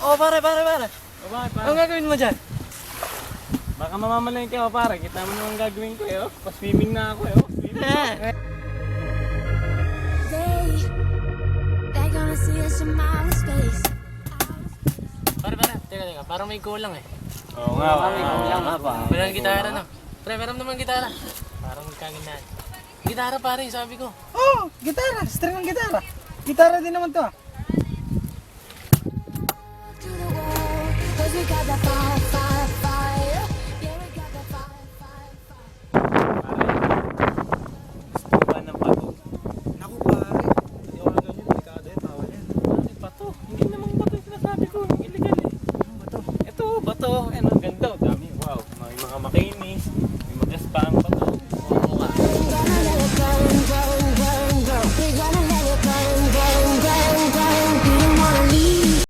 Oh, pare. O bakit pare? Anong gagawin mo dyan? Baka mamamalengke ako pare. Kita mo naman gagawin ko eh. Oh. Pa-swimming na ako eh. Oh. Swimming. They're gonna see us from outer space. Pare. Teka. Parang may kulang eh. Oo nga. kulang nga pa. Walang gitara na. Pre, meron naman gitara. Parang magkaginaan. Gitara pare, sabi ko. Oh, gitara. String ng gitara. Gitara din naman to. To the wall, 'cause we got that fire. Yeah, we got that fire. Gusto mo ba ng pato? Naku pare. Hindi ako ganyan. Delikado yan. Bawal yan. Ano pato? Hindi naman bato yung sinasabi ko. Illegal eh. Ano ba to? Ito, bato. Ano, ganda. Dami. Wow. May mga makina.